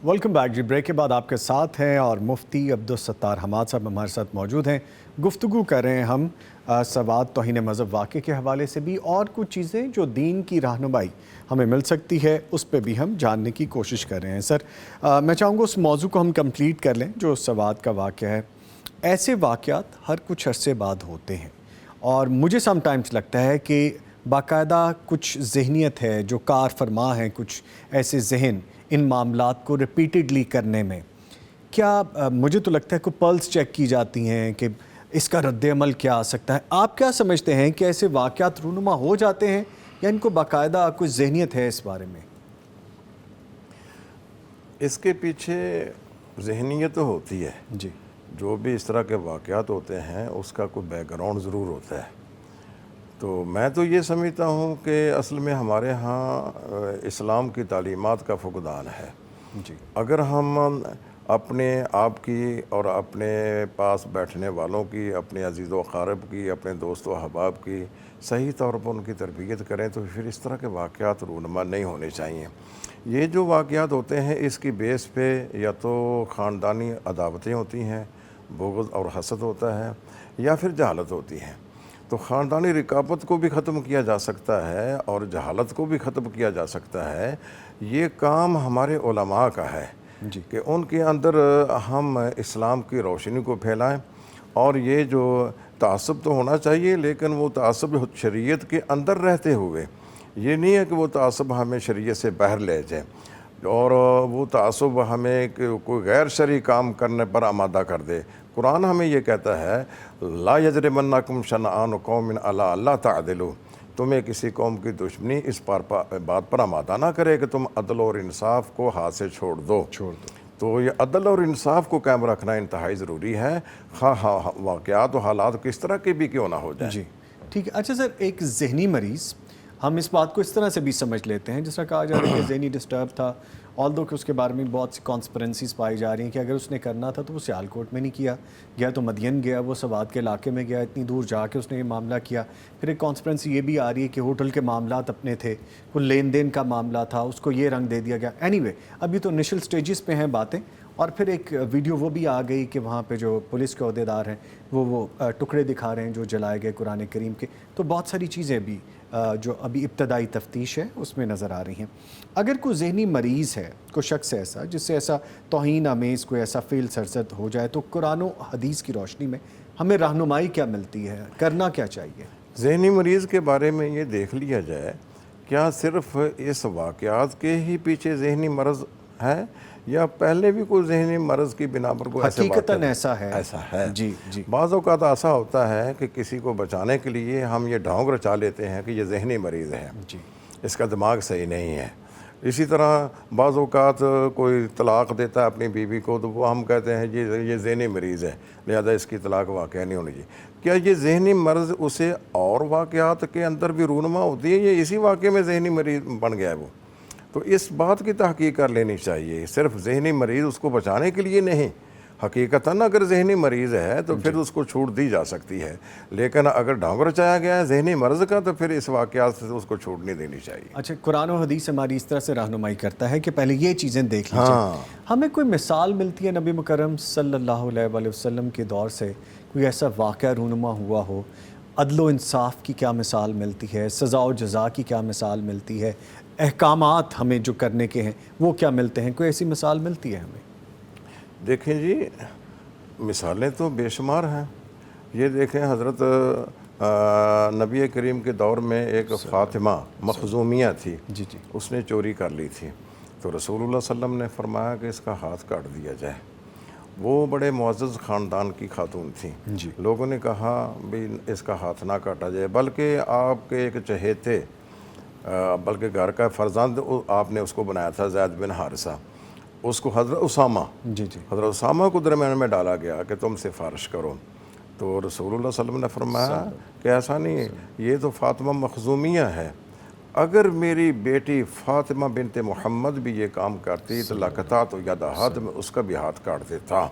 Welcome back جی. Break کے بعد آپ کے ساتھ ہیں اور مفتی عبدالستار حماد صاحب ہمارے ساتھ موجود ہیں. گفتگو کر رہے ہیں ہم سواد توہین مذہب واقعے کے حوالے سے بھی، اور کچھ چیزیں جو دین کی رہنمائی ہمیں مل سکتی ہے اس پہ بھی ہم جاننے کی کوشش کر رہے ہیں. سر میں چاہوں گا اس موضوع کو ہم کمپلیٹ کر لیں جو سواد کا واقعہ ہے. ایسے واقعات ہر کچھ عرصے بعد ہوتے ہیں، اور مجھے سم ٹائمز لگتا ہے کہ باقاعدہ کچھ ذہنیت ہے جو کار فرما ہیں، کچھ ایسے ذہن ان معاملات کو ریپیٹڈلی کرنے میں. کیا مجھے تو لگتا ہے کہ پلس چیک کی جاتی ہیں کہ اس کا رد عمل کیا آ سکتا ہے. آپ کیا سمجھتے ہیں کہ ایسے واقعات رونما ہو جاتے ہیں یا ان کو باقاعدہ کچھ ذہنیت ہے اس بارے میں؟ اس کے پیچھے ذہنیت تو ہوتی ہے. جی. جو بھی اس طرح کے واقعات ہوتے ہیں اس کا کوئی بیک گراؤنڈ ضرور ہوتا ہے. تو میں تو یہ سمجھتا ہوں کہ اصل میں ہمارے ہاں اسلام کی تعلیمات کا فقدان ہے. جی. اگر ہم اپنے آپ کی اور اپنے پاس بیٹھنے والوں کی، اپنے عزیز و اقارب کی، اپنے دوست و احباب کی صحیح طور پر ان کی تربیت کریں تو پھر اس طرح کے واقعات رونما نہیں ہونے چاہیے. یہ جو واقعات ہوتے ہیں اس کی بیس پہ یا تو خاندانی عداوتیں ہوتی ہیں، بغض اور حسد ہوتا ہے، یا پھر جہالت ہوتی ہے. تو خاندانی رقابت کو بھی ختم کیا جا سکتا ہے اور جہالت کو بھی ختم کیا جا سکتا ہے. یہ کام ہمارے علماء کا ہے جی. کہ ان کے اندر ہم اسلام کی روشنی کو پھیلائیں. اور یہ جو تعصب تو ہونا چاہیے، لیکن وہ تعصب شریعت کے اندر رہتے ہوئے، یہ نہیں ہے کہ وہ تعصب ہمیں شریعت سے باہر لے جائے اور وہ تعصب ہمیں کوئی غیر شرعی کام کرنے پر آمادہ کر دے. قرآن ہمیں یہ کہتا ہے لا یجرمنکم شنآن قوم علی الا تعدلوا، تمہیں کسی قوم کی دشمنی اس بات پر آمادہ نہ کرے کہ تم عدل اور انصاف کو ہاتھ سے چھوڑ دو. تو یہ عدل اور انصاف کو قائم رکھنا انتہائی ضروری ہے، خواہ واقعات و حالات کس طرح کے بھی کیوں نہ ہو جائیں. جی ٹھیک ہے. اچھا سر، ایک ذہنی مریض، ہم اس بات کو اس طرح سے بھی سمجھ لیتے ہیں جس طرح کہا جا رہا ہے کہ ذہنی ڈسٹرب تھا، آلدو کہ اس کے بارے میں بہت سی کانسپرنسیز پائی جا رہی ہیں کہ اگر اس نے کرنا تھا تو وہ سیالکوٹ میں نہیں کیا گیا، تو مدین گیا، وہ سوات کے علاقے میں گیا، اتنی دور جا کے اس نے یہ معاملہ کیا. پھر ایک کانسپرنسی یہ بھی آ رہی ہے کہ ہوٹل کے معاملات اپنے تھے، وہ لین دین کا معاملہ تھا، اس کو یہ رنگ دے دیا گیا. اینی وے ابھی تو انیشل سٹیجز پہ ہیں باتیں. اور پھر ایک ویڈیو وہ بھی آ گئی کہ وہاں پہ جو پولیس کے عہدیدار ہیں وہ ٹکڑے دکھا رہے ہیں جو جلائے گئے قرآن کریم کے. تو بہت ساری چیزیں بھی جو ابھی ابتدائی تفتیش ہے اس میں نظر آ رہی ہیں. اگر کوئی ذہنی مریض ہے، کوئی شخص ایسا جس سے ایسا توہین آمیز کوئی ایسا فعل سرزد ہو جائے، تو قرآن و حدیث کی روشنی میں ہمیں رہنمائی کیا ملتی ہے، کرنا کیا چاہیے؟ ذہنی مریض کے بارے میں یہ دیکھ لیا جائے کیا صرف اس واقعات کے ہی پیچھے ذہنی مرض ہے یا پہلے بھی کوئی ذہنی مرض کی بنا پر کوئی حقیقتاً ایسا ہے. جی. جی. بعض اوقات ایسا ہوتا ہے کہ کسی کو بچانے کے لیے ہم یہ ڈھونگ رچا لیتے ہیں کہ یہ ذہنی مریض ہے، جی. اس کا دماغ صحیح نہیں ہے. اسی طرح بعض اوقات کوئی طلاق دیتا ہے اپنی بیوی کو تو وہ ہم کہتے ہیں یہ ذہنی مریض ہے، لہذا اس کی طلاق واقع نہیں ہونی چاہیے. کیا یہ ذہنی مرض اسے اور واقعات کے اندر بھی رونما ہوتی ہے یا اسی واقعے میں ذہنی مریض بن گیا ہے وہ؟ تو اس بات کی تحقیق کر لینی چاہیے. صرف ذہنی مریض اس کو بچانے کے لیے نہیں، حقیقتاً اگر ذہنی مریض ہے تو پھر اس کو چھوٹ دی جا سکتی ہے، لیکن اگر ڈھونگ رچایا گیا ہے ذہنی مرض کا تو پھر اس واقعات سے اس کو چھوٹ نہیں دینی چاہیے. اچھا، قرآن و حدیث ہماری اس طرح سے رہنمائی کرتا ہے کہ پہلے یہ چیزیں دیکھ لیجیے. ہمیں کوئی مثال ملتی ہے نبی مکرم صلی اللہ علیہ وآلہ وسلم کے دور سے کوئی ایسا واقعہ رونما ہوا ہو؟ عدل و انصاف کی کیا مثال ملتی ہے؟ سزا و جزا کی کیا مثال ملتی ہے؟ احکامات ہمیں جو کرنے کے ہیں وہ کیا ملتے ہیں؟ کوئی ایسی مثال ملتی ہے ہمیں؟ دیکھیں جی، مثالیں تو بے شمار ہیں. یہ دیکھیں حضرت نبی کریم کے دور میں ایک فاطمہ مخزومیہ تھی، جی. جی. اس نے چوری کر لی تھی. تو رسول اللہ صلی اللہ علیہ وسلم نے فرمایا کہ اس کا ہاتھ کاٹ دیا جائے. وہ بڑے معزز خاندان کی خاتون تھیں. جی. لوگوں نے کہا بھی اس کا ہاتھ نہ کاٹا جائے، بلکہ آپ کے ایک چہیتے بلکہ گھر کا فرزند آپ نے اس کو بنایا تھا، زید بن حارثہ. اس کو حضرت اسامہ جی جی حضرت اسامہ کو درمیان میں ڈالا گیا کہ تم سفارش کرو، تو رسول اللہ صلی اللہ علیہ وسلم نے فرمایا کہ ایسا نہیں ہے، یہ تو فاطمہ مخزومیہ ہے، اگر میری بیٹی فاطمہ بنت محمد بھی یہ کام کرتی تو لقطعت یدہا، تو میں اس کا بھی ہاتھ کاٹ دیتا۔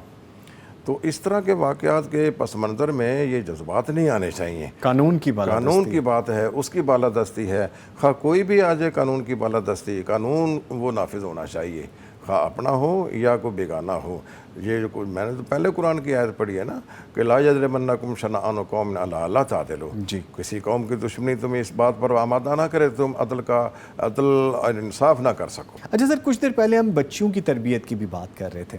تو اس طرح کے واقعات کے پس منظر میں یہ جذبات نہیں آنے چاہیے۔ قانون کی بالادستی، قانون کی بات ہے، اس کی بالادستی ہے، خواہ کوئی بھی آ جائے قانون کی بالادستی، قانون وہ نافذ ہونا چاہیے، خواہ اپنا ہو یا کوئی بیگانہ ہو۔ یہ جو میں نے تو پہلے قرآن کی آیت پڑھی ہے نا کہ لا یجرمنکم شنآن قوم علی الا تعدلوا، جی کسی قوم کی دشمنی تمہیں اس بات پر آمادہ نہ کرے تم عدل اور انصاف نہ کر سکو۔ اچھا سر، کچھ دیر پہلے ہم بچیوں کی تربیت کی بھی بات کر رہے تھے،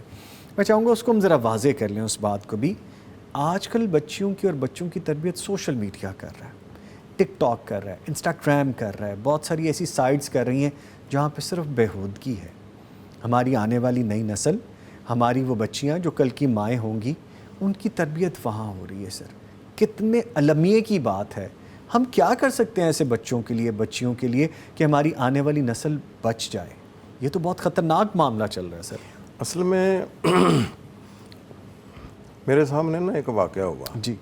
میں چاہوں گا اس کو ہم ذرا واضح کر لیں اس بات کو بھی۔ آج کل بچیوں کی اور بچوں کی تربیت سوشل میڈیا کر رہا ہے، ٹک ٹاک کر رہا ہے، انسٹاگرام کر رہا ہے، بہت ساری ایسی سائٹس کر رہی ہیں جہاں پہ صرف بیہودگی ہے۔ ہماری آنے والی نئی نسل، ہماری وہ بچیاں جو کل کی مائیں ہوں گی، ان کی تربیت وہاں ہو رہی ہے سر۔ کتنے المیے کی بات ہے۔ ہم کیا کر سکتے ہیں ایسے بچوں کے لیے، بچیوں کے لیے، کہ ہماری آنے والی نسل بچ جائے؟ یہ تو بہت خطرناک معاملہ چل رہا ہے سر۔ اصل میں میرے سامنے نا ایک واقعہ ہوا، جی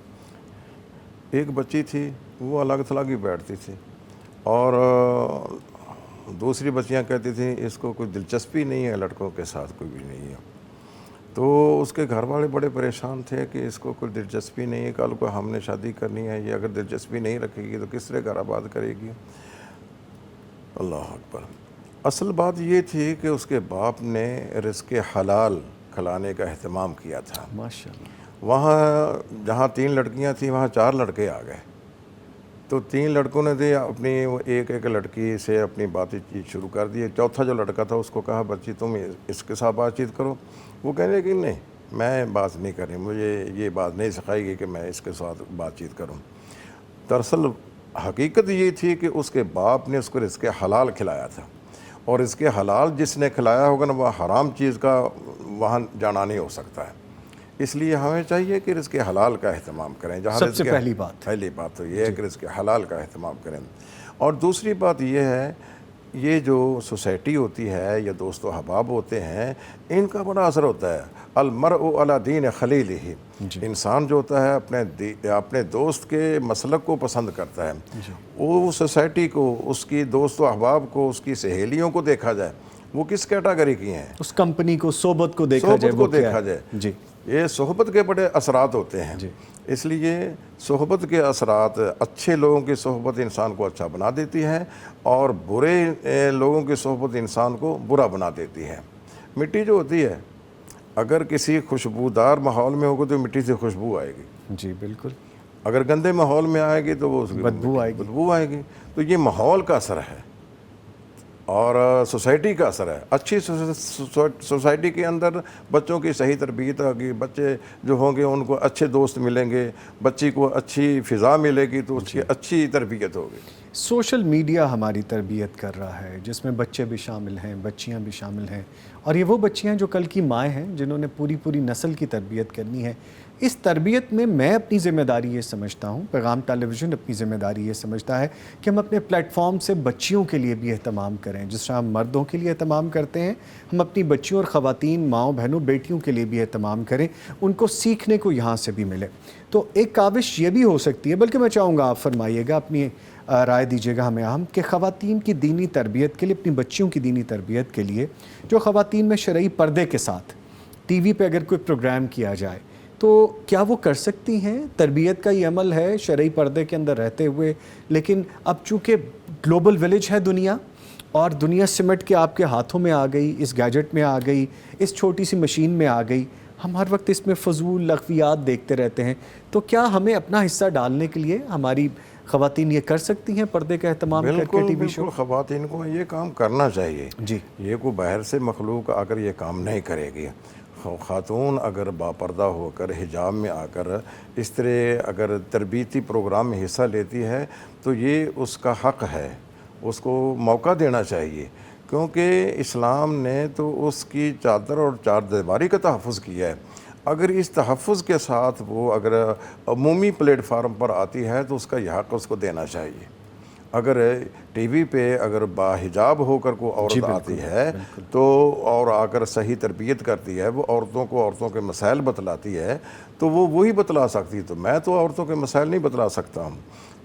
ایک بچی تھی، وہ الگ تھلگ ہی بیٹھتی تھی، اور دوسری بچیاں کہتی تھیں اس کو کوئی دلچسپی نہیں ہے لڑکوں کے ساتھ، کوئی بھی نہیں ہے۔ تو اس کے گھر والے بڑے پریشان تھے کہ اس کو کوئی دلچسپی نہیں ہے، کل کو ہم نے شادی کرنی ہے، یہ اگر دلچسپی نہیں رکھے گی تو کس طرح گھر آباد کرے گی؟ اللہ اکبر۔ اصل بات یہ تھی کہ اس کے باپ نے رزق حلال کھلانے کا اہتمام کیا تھا۔ ماشاءاللہ۔ وہاں جہاں 3 لڑکیاں تھیں وہاں 4 لڑکے آ گئے، تو 3 لڑکوں نے اپنی ایک لڑکی سے اپنی بات چیت شروع کر دی۔ چوتھا جو لڑکا تھا اس کو کہا بچی تم اس کے ساتھ بات چیت کرو، وہ کہنے لگی نہیں میں بات نہیں کرنی، مجھے یہ بات نہیں سکھائی گئی کہ میں اس کے ساتھ بات چیت کروں۔ دراصل حقیقت یہ تھی کہ اس کے باپ نے اس کو رزق حلال کھلایا تھا، اور رزق حلال جس نے کھلایا ہوگا نا وہ حرام چیز کا وہاں جانا نہیں ہو سکتا ہے۔ اس لیے ہمیں چاہیے کہ رزق حلال کا اہتمام کریں۔ جہاں سب سے پہلی بات تو یہ ہے کہ رزق حلال کا اہتمام کریں۔ اور دوسری بات یہ ہے، یہ جو سوسائٹی ہوتی ہے یا دوست و احباب ہوتے ہیں، ان کا بڑا اثر ہوتا ہے۔ المرء علی دین خلیلہ، انسان جو ہوتا ہے اپنے دوست کے مسلک کو پسند کرتا ہے۔ وہ سوسائٹی کو، اس کی دوست و احباب کو، اس کی سہیلیوں کو دیکھا جائے وہ کس کیٹاگری کی ہیں، اس کمپنی کو، صحبت کو دیکھا جائے، صحبت کو دیکھا جائے۔ جی یہ صحبت کے بڑے اثرات ہوتے ہیں۔ اس لیے صحبت کے اثرات، اچھے لوگوں کی صحبت انسان کو اچھا بنا دیتی ہے، اور برے لوگوں کی صحبت انسان کو برا بنا دیتی ہے۔ مٹی جو ہوتی ہے اگر کسی خوشبودار ماحول میں ہوگی تو مٹی سے خوشبو آئے گی، جی بالکل۔ اگر گندے ماحول میں آئے گی تو وہ اس کی بدبو آئے گی۔ تو یہ ماحول کا اثر ہے اور سوسائٹی کا اثر ہے۔ اچھی سوسائٹی کے اندر بچوں کی صحیح تربیت ہوگی، بچے جو ہوں گے ان کو اچھے دوست ملیں گے، بچی کو اچھی فضا ملے گی تو اس کی اچھی تربیت ہوگی۔ سوشل میڈیا ہماری تربیت کر رہا ہے، جس میں بچے بھی شامل ہیں، بچیاں بھی شامل ہیں، اور یہ وہ بچیاں جو کل کی مائیں ہیں جنہوں نے پوری نسل کی تربیت کرنی ہے۔ اس تربیت میں اپنی ذمہ داری یہ سمجھتا ہوں، پیغام ٹیلی ویژن اپنی ذمہ داری یہ سمجھتا ہے کہ ہم اپنے پلیٹ فارم سے بچیوں کے لیے بھی اہتمام کریں، جس طرح ہم مردوں کے لیے اہتمام کرتے ہیں، ہم اپنی بچیوں اور خواتین، ماؤں بہنوں، بیٹیوں کے لیے بھی اہتمام کریں، ان کو سیکھنے کو یہاں سے بھی ملے۔ تو ایک کاوش یہ بھی ہو سکتی ہے، بلکہ میں چاہوں گا آپ فرمائیے گا، اپنی رائے دیجیے گا ہمیں ہم، کہ خواتین کی دینی تربیت کے لیے، اپنی بچیوں کی دینی تربیت کے لیے، جو خواتین میں شرعی پردے کے ساتھ ٹی وی پہ اگر کوئی پروگرام کیا جائے تو کیا وہ کر سکتی ہیں؟ تربیت کا یہ عمل ہے شرعی پردے کے اندر رہتے ہوئے، لیکن اب چونکہ گلوبل ولیج ہے دنیا، اور دنیا سمٹ کے آپ کے ہاتھوں میں آ گئی، اس گیجٹ میں آ گئی، اس چھوٹی سی مشین میں آ گئی، ہم ہر وقت اس میں فضول لغویات دیکھتے رہتے ہیں، تو کیا ہمیں اپنا حصہ ڈالنے کے لیے ہماری خواتین یہ کر سکتی ہیں پردے کا اہتمام کر کے ٹی وی شو؟ بالکل خواتین کو یہ کام کرنا چاہیے۔ جی یہ کوئی باہر سے مخلوق اگر یہ کام نہیں کرے گی، خاتون اگر باپردہ ہو کر حجاب میں آ کر اس طرح اگر تربیتی پروگرام میں حصہ لیتی ہے تو یہ اس کا حق ہے، اس کو موقع دینا چاہیے، کیونکہ اسلام نے تو اس کی چادر اور چار دیواری کا تحفظ کیا ہے۔ اگر اس تحفظ کے ساتھ وہ اگر عمومی پلیٹ فارم پر آتی ہے تو اس کا یہ حق اس کو دینا چاہیے۔ اگر ٹی وی پہ اگر باحجاب ہو کر کوئی عورت آتی ہے تو اور آ کر صحیح تربیت کرتی ہے، وہ عورتوں کو عورتوں کے مسائل بتلاتی ہے، تو وہ وہی بتلا سکتی ہے، تو میں تو عورتوں کے مسائل نہیں بتلا سکتا ہوں،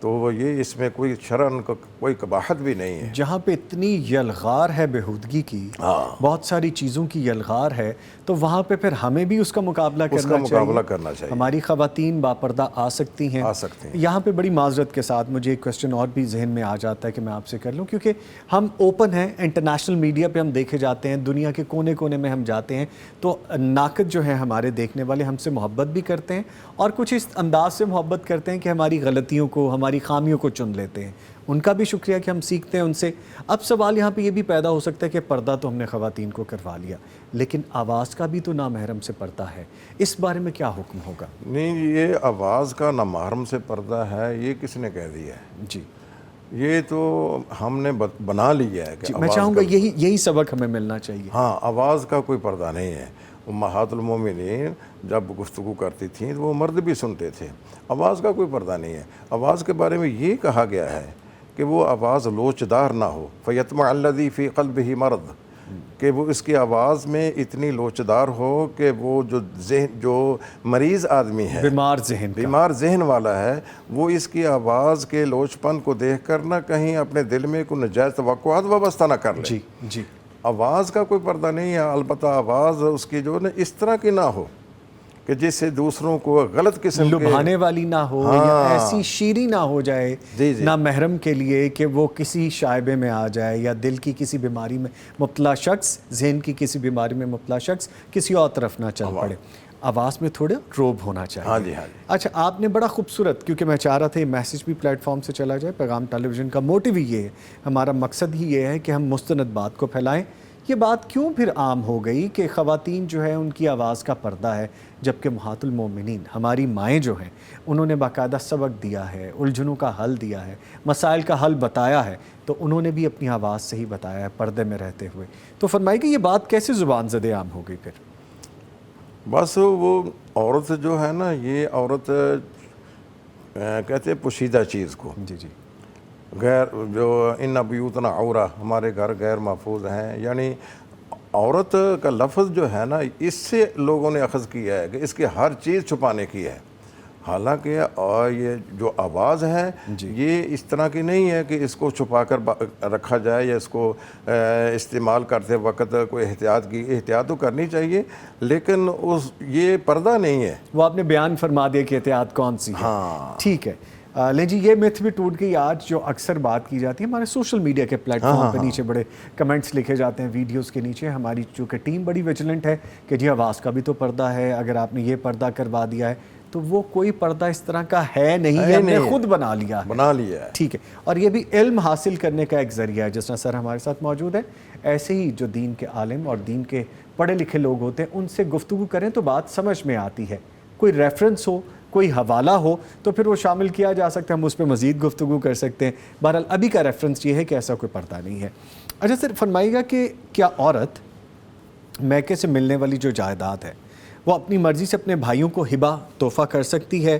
تو یہ اس میں کوئی شرعاً کوئی قباحت بھی نہیں ہے۔ جہاں پہ اتنی یلغار ہے بےہودگی کی، بہت ساری چیزوں کی یلغار ہے، تو وہاں پہ پھر ہمیں بھی اس کا مقابلہ کرنا چاہیے۔ ہماری خواتین باپردہ آ سکتی ہیں۔ یہاں پہ بڑی معذرت کے ساتھ مجھے ایک کویسچن اور بھی ذہن میں آ جاتا ہے کہ میں آپ سے کر لوں، کیونکہ ہم اوپن ہیں، انٹرنیشنل میڈیا پہ ہم دیکھے جاتے ہیں، دنیا کے کونے کونے میں ہم جاتے ہیں، تو ناقد جو ہیں ہمارے دیکھنے والے ہم سے محبت بھی کرتے ہیں اور کچھ اس انداز سے محبت کرتے ہیں کہ ہماری غلطیوں کو، ہماری خامیوں کو چن لیتے ہیں۔ ان کا بھی شکریہ کہ ہم سیکھتے ہیں ان سے۔ اب سوال یہاں پہ یہ بھی پیدا ہو سکتا ہے کہ پردہ تو ہم نے خواتین کو کروا لیا، لیکن آواز کا بھی تو نامحرم سے پردہ ہے، اس بارے میں کیا حکم ہوگا؟ نہیں، یہ آواز کا نامحرم سے پردہ ہے، یہ کس نے کہہ دیا ہے؟ جی، یہ تو ہم نے بنا لیا ہے کہ میں چاہوں گا یہی سبق ہمیں ملنا چاہیے۔ ہاں، آواز کا کوئی پردہ نہیں ہے۔ امہات المومنین جب گفتگو کرتی تھیں تو وہ مرد بھی سنتے تھے، آواز کا کوئی پردہ نہیں ہے۔ آواز کے بارے میں یہ کہا گیا ہے کہ وہ آواز لوچدار نہ ہو، فَيَطْمَعَ الَّذِي فِي قَلْبِهِ مرض، کہ وہ اس کی آواز میں اتنی لوچدار ہو کہ وہ جو مریض آدمی ہے، بیمار ذہن والا ہے، وہ اس کی آواز کے لوچ پن کو دیکھ کر نہ کہیں اپنے دل میں کوئی نجائز توقعات وابستہ نہ کر لے۔ جی، آواز کا کوئی پردہ نہیں ہے، البتہ آواز اس کی جو اس طرح کی نہ ہو کہ جس سے دوسروں کو غلط قسم کے لبھانے والی نہ ہو، یا ایسی شیریں نہ ہو جائے نہ محرم کے لیے کہ وہ کسی شائبے میں آ جائے، یا دل کی کسی بیماری میں مبتلا شخص، ذہن کی کسی بیماری میں مبتلا شخص کسی اور طرف نہ چل پڑے۔ آواز میں تھوڑا روب ہونا چاہیے۔ ہاں جی۔ اچھا، آپ نے بڑا خوبصورت، کیونکہ میں چاہ رہا تھا یہ میسیج بھی پلیٹ فارم سے چلا جائے، پیغام ٹیلی ویژن کا موٹیو ہی یہ ہے، ہمارا مقصد ہی یہ ہے کہ ہم مستند بات کو پھیلائیں۔ یہ بات کیوں پھر عام ہو گئی کہ خواتین جو ہے ان کی آواز کا پردہ ہے، جبکہ امہات المومنین ہماری مائیں جو ہیں انہوں نے باقاعدہ سبق دیا ہے، الجھنوں کا حل دیا ہے، مسائل کا حل بتایا ہے، تو انہوں نے بھی اپنی آواز سے ہی بتایا ہے پردے میں رہتے ہوئے۔ تو فرمائے کہ یہ بات کیسے زبان زدے عام ہو گئی پھر؟ بس وہ عورت جو ہے نا، یہ عورت کہتے ہیں پوشیدہ چیز کو، جی، غیر جو ان بیوتنا عورہ، ہمارے گھر غیر محفوظ ہیں، یعنی عورت کا لفظ جو ہے نا، اس سے لوگوں نے اخذ کیا ہے کہ اس کی ہر چیز چھپانے کی ہے، حالانکہ یہ جو آواز ہے یہ اس طرح کی نہیں ہے کہ اس کو چھپا کر رکھا جائے، یا اس کو استعمال کرتے وقت کوئی احتیاط تو کرنی چاہیے، لیکن یہ پردہ نہیں ہے۔ وہ آپ نے بیان فرما دیا کہ احتیاط کون سی ہے۔ ٹھیک ہے، لیں جی، یہ میتھ بھی ٹوٹ گئی۔ آج جو اکثر بات کی جاتی ہے ہمارے سوشل میڈیا کے پلیٹ فارم پہ، نیچے بڑے کمنٹس لکھے جاتے ہیں ویڈیوز کے نیچے، ہماری چونکہ ٹیم بڑی ویجیلنٹ ہے کہ جی آواز کا بھی تو پردہ ہے، اگر آپ نے یہ پردہ کروا دیا ہے تو وہ کوئی پردہ اس طرح کا ہے نہیں، یہ ہم نے خود بنا لیا ہے۔ ٹھیک ہے، اور یہ بھی علم حاصل کرنے کا ایک ذریعہ ہے، جس طرح سر ہمارے ساتھ موجود ہے، ایسے ہی جو دین کے عالم اور دین کے پڑھے لکھے لوگ ہوتے ہیں ان سے گفتگو کریں تو بات سمجھ میں آتی ہے، کوئی ریفرنس ہو، کوئی حوالہ ہو تو پھر وہ شامل کیا جا سکتا ہے، ہم اس پہ مزید گفتگو کر سکتے ہیں۔ بہرحال ابھی کا ریفرنس یہ ہے کہ ایسا کوئی پردہ نہیں ہے۔ اچھا سر، فرمائیے گا کہ کیا عورت میکے سے ملنے والی جو جائیداد ہے وہ اپنی مرضی سے اپنے بھائیوں کو ہبہ تحفہ کر سکتی ہے،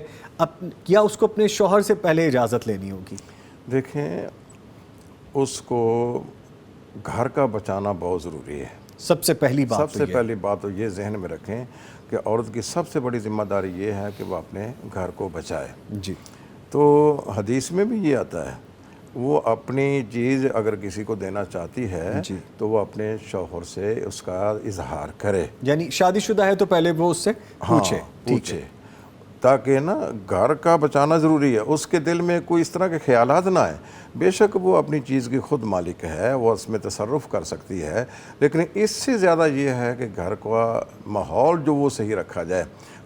یا اس کو اپنے شوہر سے پہلے اجازت لینی ہوگی؟ دیکھیں، اس کو گھر کا بچانا بہت ضروری ہے۔ سب سے پہلی بات تو یہ ذہن میں رکھیں کہ عورت کی سب سے بڑی ذمہ داری یہ ہے کہ وہ اپنے گھر کو بچائے۔ جی، تو حدیث میں بھی یہ آتا ہے، وہ اپنی چیز اگر کسی کو دینا چاہتی ہے تو وہ اپنے شوہر سے اس کا اظہار کرے، یعنی شادی شدہ ہے تو پہلے وہ اس سے پوچھے، تاکہ نا گھر کا بچانا ضروری ہے، اس کے دل میں کوئی اس طرح کے خیالات نہ آئیں۔ بے شک وہ اپنی چیز کی خود مالک ہے، وہ اس میں تصرف کر سکتی ہے، لیکن اس سے زیادہ یہ ہے کہ گھر کا ماحول جو وہ صحیح رکھا جائے،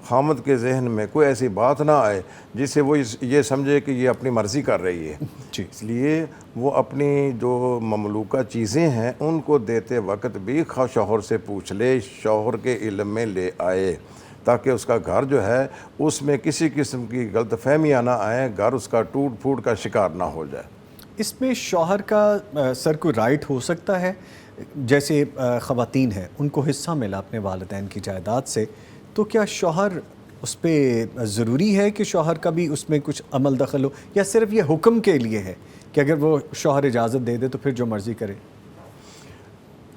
خامد کے ذہن میں کوئی ایسی بات نہ آئے جس سے وہ یہ سمجھے کہ یہ اپنی مرضی کر رہی ہے۔ اس لیے وہ اپنی جو مملوکہ چیزیں ہیں ان کو دیتے وقت بھی شوہر سے پوچھ لے، شوہر کے علم میں لے آئے، تاکہ اس کا گھر جو ہے اس میں کسی قسم کی غلط فہمیاں نہ آئیں، گھر اس کا ٹوٹ پھوٹ کا شکار نہ ہو جائے۔ اس میں شوہر کا سر کوئی رائٹ ہو سکتا ہے؟ جیسے خواتین ہیں ان کو حصہ ملا اپنے والدین کی جائیداد سے، تو کیا شوہر اس پہ ضروری ہے کہ شوہر کا بھی اس میں کچھ عمل دخل ہو، یا صرف یہ حکم کے لیے ہے کہ اگر وہ شوہر اجازت دے دے تو پھر جو مرضی کرے؟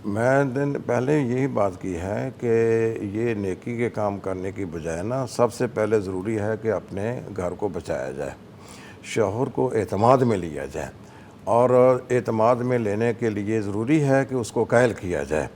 میں نے پہلے یہی بات کی ہے کہ یہ نیکی کے کام کرنے کی بجائے نا سب سے پہلے ضروری ہے کہ اپنے گھر کو بچایا جائے، شوہر کو اعتماد میں لیا جائے، اور اعتماد میں لینے کے لیے ضروری ہے کہ اس کو قائل کیا جائے۔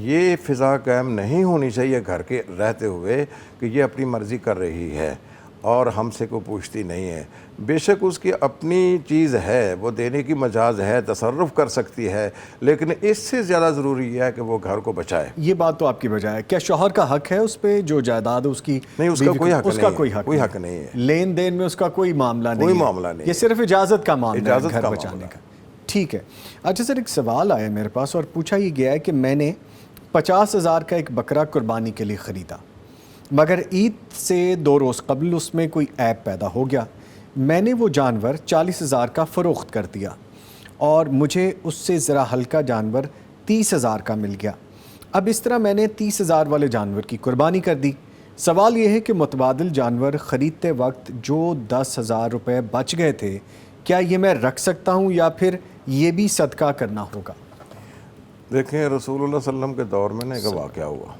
یہ فضا قائم نہیں ہونی چاہیے گھر کے رہتے ہوئے کہ یہ اپنی مرضی کر رہی ہے اور ہم سے کوئی پوچھتی نہیں ہے۔ بے شک اس کی اپنی چیز ہے، وہ دینے کی مجاز ہے، تصرف کر سکتی ہے، لیکن اس سے زیادہ ضروری ہے کہ وہ گھر کو بچائے۔ یہ بات تو آپ کی بجائے، کیا شوہر کا حق ہے اس پہ جو جائیداد اس کی؟ نہیں، اس کا بیوی کوئی حق اس کا نہیں کوئی ہے، حق کوئی حق نہیں ہے، لین دین میں اس کا کوئی معاملہ نہیں کوئی ہے، معاملہ نہیں یہ ہے، صرف اجازت کا معاملہ ہے اجازت گھر کا بچانے معاملہ۔ کا۔ ٹھیک ہے، اچھا سر، ایک سوال آیا میرے پاس اور پوچھا یہ گیا ہے کہ میں نے 50,000 کا ایک بکرا قربانی کے لیے خریدا، مگر عید سے 2 روز قبل اس میں کوئی عیب پیدا ہو گیا، میں نے وہ جانور 40,000 کا فروخت کر دیا اور مجھے اس سے ذرا ہلکا جانور 30,000 کا مل گیا۔ اب اس طرح میں نے 30,000 والے جانور کی قربانی کر دی۔ سوال یہ ہے کہ متبادل جانور خریدتے وقت جو 10,000 روپے بچ گئے تھے، کیا یہ میں رکھ سکتا ہوں یا پھر یہ بھی صدقہ کرنا ہوگا؟ دیکھیں، رسول اللہ صلی اللہ علیہ وسلم کے دور میں نا ایک واقعہ ہوا۔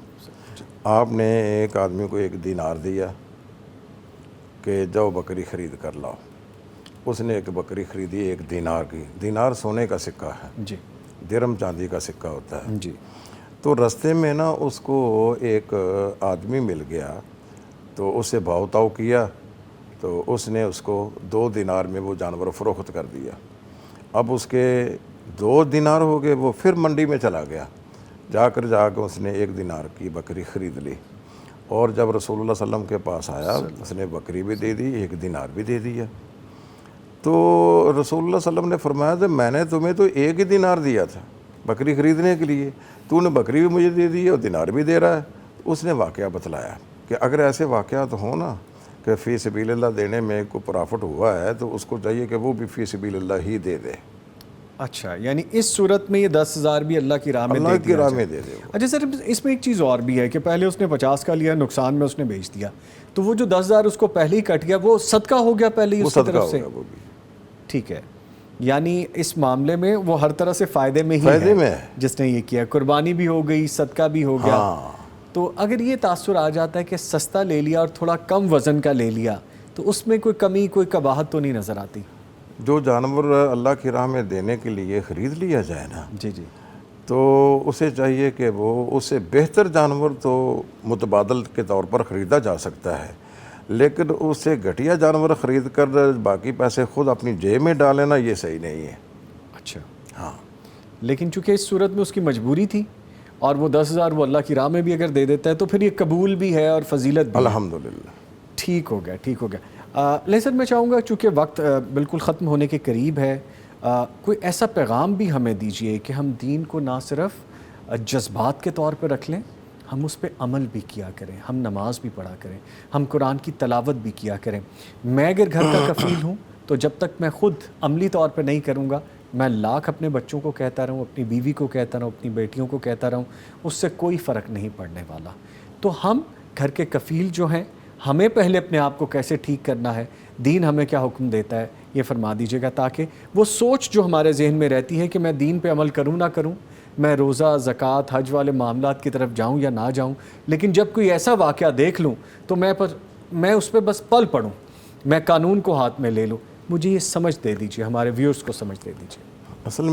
آپ نے ایک آدمی کو 1 دینار دیا کہ جاؤ بکری خرید کر لاؤ۔ اس نے ایک بکری خریدی 1 دینار کی۔ دینار سونے کا سکہ ہے، جی درہم چاندی کا سکہ ہوتا ہے۔ جی تو رستے میں نا اس کو ایک آدمی مل گیا، تو اس سے بھاؤ تاؤ کیا، تو اس نے اس کو 2 دینار میں وہ جانور فروخت کر دیا۔ اب اس کے 2 دینار ہو گئے، وہ پھر منڈی میں چلا گیا، جا کے اس نے 1 دینار کی بکری خرید لی، اور جب رسول اللہ صلی اللہ علیہ وسلم کے پاس آیا اس نے بکری بھی دے دی، 1 دینار بھی دے دیا۔ تو رسول اللہ صلی اللہ علیہ وسلم نے فرمایا کہ میں نے تمہیں تو 1 ہی دینار دیا تھا بکری خریدنے کے لیے، تو نے بکری بھی مجھے دے دی اور دینار بھی دے رہا ہے۔ اس نے واقعہ بتلایا کہ اگر ایسے واقعات ہوں نا کہ فی سبیل اللہ دینے میں کوئی پرافٹ ہوا ہے تو اس کو چاہیے کہ وہ بھی فی سبیل اللہ ہی دے دے۔ اچھا، یعنی اس صورت میں یہ 10,000 بھی اللہ کی راہ میں دے اللہ کی دیا راہ جائے۔ میں دے دے وہ۔ اچھا سر، اس میں ایک چیز اور بھی ہے کہ پہلے اس نے 50 کا لیا، نقصان میں اس نے بیچ دیا، تو وہ جو 10,000 اس کو پہلے ہی کٹ گیا، وہ صدقہ ہو گیا پہلے ہی وہ اس کی صدقہ طرف ہو سے؟ گیا وہ بھی، ٹھیک ہے، یعنی اس معاملے میں وہ ہر طرح سے فائدے میں ہی فائدے میں ہے ہے۔ جس نے یہ کیا، قربانی بھی ہو گئی، صدقہ بھی ہو گیا۔ ہاں، تو اگر یہ تاثر آ جاتا ہے کہ سستا لے لیا اور تھوڑا کم وزن کا لے لیا، تو اس میں کوئی کمی، کوئی قباحت تو نہیں نظر آتی؟ جو جانور اللہ کی راہ میں دینے کے لیے خرید لیا جائے نا، جی جی، تو اسے چاہیے کہ وہ اس سے بہتر جانور تو متبادل کے طور پر خریدا جا سکتا ہے، لیکن اس سے گھٹیا جانور خرید کر باقی پیسے خود اپنی جیب میں ڈالنا یہ صحیح نہیں ہے۔ اچھا، ہاں، لیکن چونکہ اس صورت میں اس کی مجبوری تھی اور وہ 10,000 وہ اللہ کی راہ میں بھی اگر دے دیتا ہے تو پھر یہ قبول بھی ہے اور فضیلت بھی ہے۔ الحمدللہ۔ ٹھیک ہو گیا، ٹھیک ہو گیا۔ لیسن میں چاہوں گا چونکہ وقت بالکل ختم ہونے کے قریب ہے، کوئی ایسا پیغام بھی ہمیں دیجئے کہ ہم دین کو نہ صرف جذبات کے طور پہ رکھ لیں، ہم اس پہ عمل بھی کیا کریں، ہم نماز بھی پڑھا کریں، ہم قرآن کی تلاوت بھی کیا کریں۔ میں اگر گھر کا کفیل ہوں تو جب تک میں خود عملی طور پہ نہیں کروں گا، میں لاکھ اپنے بچوں کو کہتا رہوں، اپنی بیوی کو کہتا رہوں، اپنی بیٹیوں کو کہتا رہوں، اس سے کوئی فرق نہیں پڑنے والا۔ تو ہم گھر کے کفیل جو ہیں، ہمیں پہلے اپنے آپ کو کیسے ٹھیک کرنا ہے، دین ہمیں کیا حکم دیتا ہے، یہ فرما دیجیے گا، تاکہ وہ سوچ جو ہمارے ذہن میں رہتی ہے کہ میں دین پہ عمل کروں نہ کروں، میں روزہ، زکوٰۃ، حج والے معاملات کی طرف جاؤں یا نہ جاؤں، لیکن جب کوئی ایسا واقعہ دیکھ لوں تو میں اس پہ بس پل پڑوں، میں قانون کو ہاتھ میں لے لوں۔ مجھے یہ سمجھ دے دیجیے، ہمارے ویورز کو سمجھ دے دیجیے۔ اصل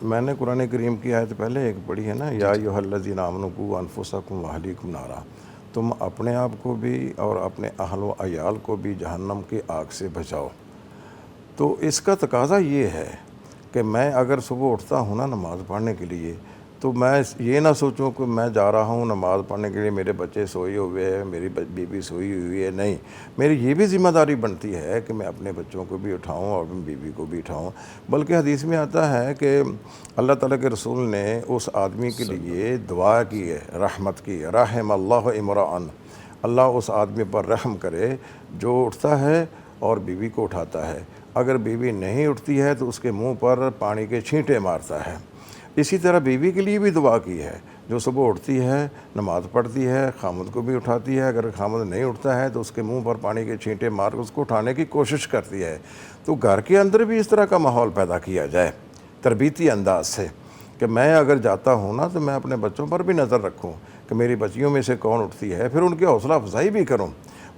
میں نے قرآن کریم کی آیت پہلے ایک پڑھی ہے نا، یا ایھا الذین آمنوا قوا انفسکم واہلیکم نارا، تم اپنے آپ کو بھی اور اپنے اہل و عیال کو بھی جہنم کی آگ سے بچاؤ۔ تو اس کا تقاضا یہ ہے کہ میں اگر صبح اٹھتا ہوں نا نماز پڑھنے کے لیے، تو میں یہ نہ سوچوں کہ میں جا رہا ہوں نماز پڑھنے کے لیے، میرے بچے سوئے ہوئے ہیں، میری بیوی سوئی ہوئی ہے، نہیں، میری یہ بھی ذمہ داری بنتی ہے کہ میں اپنے بچوں کو بھی اٹھاؤں اور اپنی بیوی کو بھی اٹھاؤں۔ بلکہ حدیث میں آتا ہے کہ اللہ تعالیٰ کے رسول نے اس آدمی کے لیے دعا کی ہے، رحمت کی، رحم اللہ امرأن، اللہ اس آدمی پر رحم کرے جو اٹھتا ہے اور بیوی کو اٹھاتا ہے، اگر بیوی نہیں اٹھتی ہے تو اس کے منہ پر پانی کے چھینٹے مارتا ہے۔ اسی طرح بیوی کے لیے بھی دعا کی ہے، جو صبح اٹھتی ہے نماز پڑھتی ہے خامد کو بھی اٹھاتی ہے، اگر خامد نہیں اٹھتا ہے تو اس کے منہ پر پانی کے چھینٹے مار کے اس کو اٹھانے کی کوشش کرتی ہے۔ تو گھر کے اندر بھی اس طرح کا ماحول پیدا کیا جائے تربیتی انداز سے کہ میں اگر جاتا ہوں نا تو میں اپنے بچوں پر بھی نظر رکھوں کہ میری بچیوں میں سے کون اٹھتی ہے، پھر ان کی حوصلہ افزائی بھی کروں۔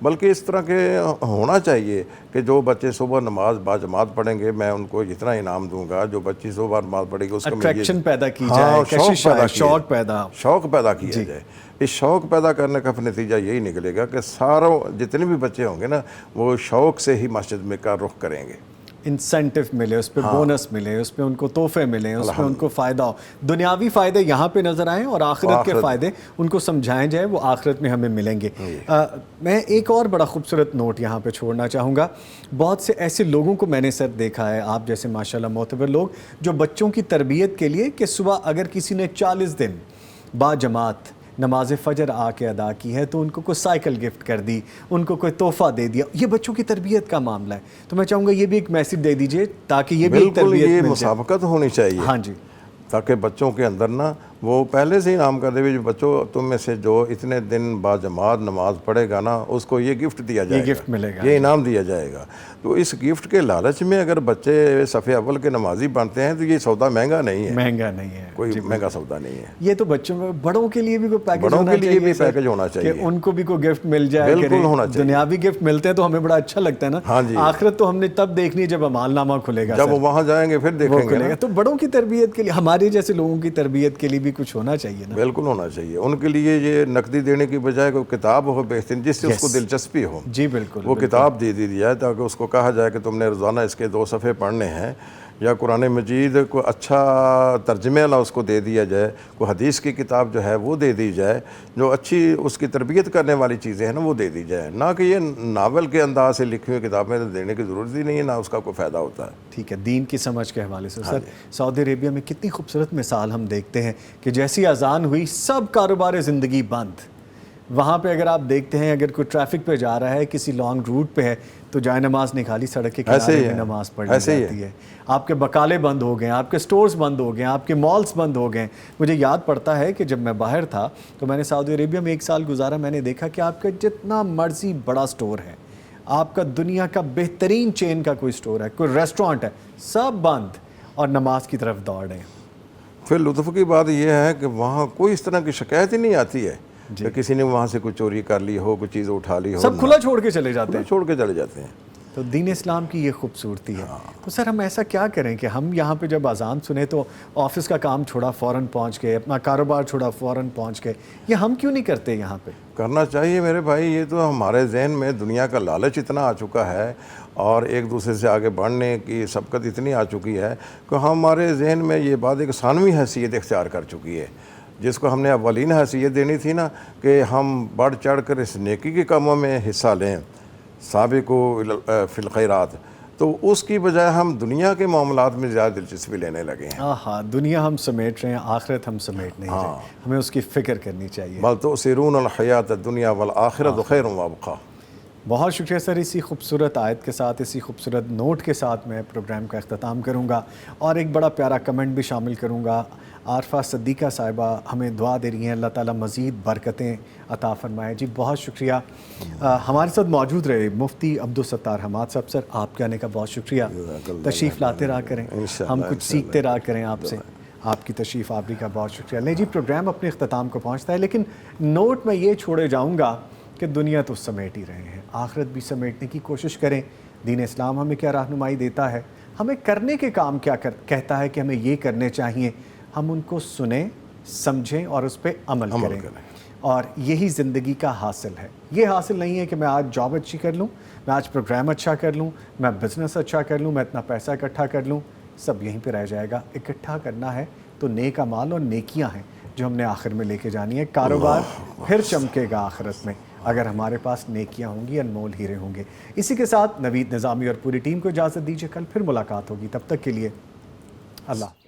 بلکہ اس طرح کے ہونا چاہیے کہ جو بچے صبح نماز باجماعت پڑھیں گے میں ان کو اتنا انعام دوں گا، جو بچی صبح نماز پڑھے گی اس کو اٹریکشن پیدا کی جائے، کشش آئے، شوق پیدا کیا جائے۔ اس شوق پیدا کرنے کا نتیجہ یہی نکلے گا کہ ساروں جتنے بھی بچے ہوں گے نا وہ شوق سے ہی مسجد میں کا رخ کریں گے۔ انسینٹو ملے، اس پہ بونس ملے، اس پہ ان کو تحفے ملیں، اس پہ ان کو فائدہ ہو، دنیاوی فائدے یہاں پہ نظر آئیں اور آخرت کے فائدے ان کو سمجھائیں جائیں، وہ آخرت میں ہمیں ملیں گے۔ میں ایک اور بڑا خوبصورت نوٹ یہاں پہ چھوڑنا چاہوں گا۔ بہت سے ایسے لوگوں کو میں نے سر دیکھا ہے، آپ جیسے ماشاءاللہ معتبر لوگ، جو بچوں کی تربیت کے لیے کہ صبح اگر کسی نے 40 دن با جماعت نماز فجر آ کے ادا کی ہے تو ان کو کوئی سائیکل گفٹ کر دی، ان کو کوئی تحفہ دے دیا۔ یہ بچوں کی تربیت کا معاملہ ہے، تو میں چاہوں گا یہ بھی ایک میسیج دے دیجئے تاکہ یہ بھی ایک تربیت بالکل یہ مسابقت ہونی چاہیے۔ ہاں جی، تاکہ بچوں کے اندر نا وہ پہلے سے انعام کر دے، جو بچوں تم میں سے جو اتنے دن با جماعت نماز پڑھے گا نا اس کو یہ گفٹ دیا جائے گا، یہ گفٹ ملے گا، یہ انعام دیا جائے گا۔ تو اس گفٹ کے لالچ میں اگر بچے صف اول کے نمازی بنتے ہیں تو یہ سودا مہنگا نہیں ہے، مہنگا نہیں ہے، کوئی مہنگا سودا نہیں ہے۔ یہ تو بچوں میں، بڑوں کے لیے بھی کوئی پیکج بڑوں ہونا کے لیے چاہیے بھی پیکج ہونا چاہیے کہ ان کو بھی کوئی گفٹ مل جائے۔ بالکل ہونا چاہیے۔ دنیاوی گفٹ ملتے ہیں تو ہمیں بڑا اچھا لگتا ہے نا، ہاں جی، آخرت تو ہم نے تب دیکھنی ہے جب امال نامہ کھلے گا، جب وہاں جائیں گے پھر دیکھیں گے۔ تو بڑوں کی تربیت کے لیے، ہمارے جیسے لوگوں کی تربیت کے لیے بھی کچھ ہونا چاہیے نا۔ بالکل ہونا چاہیے، ان کے لیے یہ نقدی دینے کی بجائے کوئی کتاب ہو بہترین جس سے اس کو دلچسپی ہو، جی بالکل، وہ کتاب دے دی جائے تاکہ اس کو کہا جائے کہ تم نے روزانہ اس کے 2 صفحے پڑھنے ہیں، یا قرآن مجید کو اچھا ترجمے والا اس کو دے دیا جائے، کوئی حدیث کی کتاب جو ہے وہ دے دی جائے، جو اچھی اس کی تربیت کرنے والی چیزیں ہیں نا وہ دے دی جائے، نہ کہ یہ ناول کے انداز سے لکھی ہوئی کتابیں دینے کی ضرورت ہی نہیں ہے، نہ اس کا کوئی فائدہ ہوتا ہے۔ ٹھیک ہے، دین کی سمجھ کے حوالے سے سر، سعودی عربیہ میں کتنی خوبصورت مثال ہم دیکھتے ہیں کہ جیسی اذان ہوئی سب کاروبار زندگی بند۔ وہاں پہ اگر آپ دیکھتے ہیں اگر کوئی ٹریفک پہ جا رہا ہے، کسی لانگ روٹ پہ ہے تو جائے نماز نکالی، سڑک کے کنارے میں نماز پڑھی جاتی ہے۔ آپ کے بقالے بند ہو گئے، آپ کے سٹورز بند ہو گئے، آپ کے مالز بند ہو گئے۔ مجھے یاد پڑتا ہے کہ جب میں باہر تھا تو میں نے سعودی عربیہ میں 1 سال گزارا، میں نے دیکھا کہ آپ کا جتنا مرضی بڑا سٹور ہے، آپ کا دنیا کا بہترین چین کا کوئی سٹور ہے، کوئی ریسٹورانٹ ہے، سب بند اور نماز کی طرف دوڑ رہے ہیں۔ پھر لطف کی بات یہ ہے کہ وہاں کوئی اس طرح کی شکایت ہی نہیں آتی ہے کہ کسی نے وہاں سے کوئی چوری کر لی ہو، کوئی چیز اٹھا لی ہو، سب کھلا چھوڑ کے چلے جاتے ہیں، چھوڑ کے چلے جاتے ہیں۔ تو دین اسلام کی یہ خوبصورتی ہے۔ تو سر ہم ایسا کیا کریں کہ ہم یہاں پہ جب اذان سنیں تو آفس کا کام چھوڑا فوراً پہنچ گئے، اپنا کاروبار چھوڑا فوراً پہنچ گئے، یہ ہم کیوں نہیں کرتے یہاں پہ؟ کرنا چاہیے میرے بھائی، یہ تو ہمارے ذہن میں دنیا کا لالچ اتنا آ چکا ہے اور ایک دوسرے سے آگے بڑھنے کی سبقت اتنی آ چکی ہے کہ ہمارے ذہن میں یہ بات ایک ثانوی حیثیت اختیار کر چکی ہے، جس کو ہم نے اولین حیثیت دینی تھی نا کہ ہم بڑھ چڑھ کر اس نیکی کے کاموں میں حصہ لیں، سابقوا فی الخیرات، تو اس کی بجائے ہم دنیا کے معاملات میں زیادہ دلچسپی لینے لگے ہیں۔ ہاں، دنیا ہم سمیٹ رہے ہیں، آخرت ہم سمیٹ نہیں رہے، ہمیں اس کی فکر کرنی چاہیے۔ بل تؤثرون الحیات الدنیا والآخرۃ خیر وابقیٰ۔ بہت شکریہ سر، اسی خوبصورت آیت کے ساتھ، اسی خوبصورت نوٹ کے ساتھ میں پروگرام کا اختتام کروں گا اور ایک بڑا پیارا کمنٹ بھی شامل کروں گا۔ عارفہ صدیقہ صاحبہ ہمیں دعا دے رہی ہیں، اللہ تعالیٰ مزید برکتیں عطا فرمائے۔ جی بہت شکریہ، ہمارے ساتھ موجود رہے مفتی عبدالستار حماد صاحب۔ سر آپ کے آنے کا بہت شکریہ، تشریف لاتے رہا کریں، ہم کچھ سیکھتے رہا کریں آپ سے، آپ کی تشریف آوری کا بہت شکریہ۔ نہیں جی، پروگرام اپنے اختتام کو پہنچتا ہے، لیکن نوٹ میں یہ چھوڑے جاؤں گا کہ دنیا تو سمیٹ ہی رہے ہیں، آخرت بھی سمیٹنے کی کوشش کریں۔ دین اسلام ہمیں کیا رہنمائی دیتا ہے، ہمیں کرنے کے کام کیا کہتا ہے کہ ہمیں یہ کرنے چاہیے، ہم ان کو سنیں، سمجھیں اور اس پہ عمل کریں، اور یہی زندگی کا حاصل ہے۔ یہ حاصل نہیں ہے کہ میں آج جاب اچھی کر لوں، میں آج پروگرام اچھا کر لوں، میں بزنس اچھا کر لوں، میں اتنا پیسہ اکٹھا کر لوں، سب یہیں پہ رہ جائے گا۔ اکٹھا کرنا ہے تو نیک اعمال اور نیکیاں ہیں جو ہم نے آخر میں لے کے جانی ہے۔ کاروبار پھر چمکے گا آخرت میں اگر ہمارے پاس نیکیاں ہوں گی، انمول ہیرے ہوں گے۔ اسی کے ساتھ نوید نظامی اور پوری ٹیم کو اجازت دیجیے، کل پھر ملاقات ہوگی، تب تک کے لیے اللہ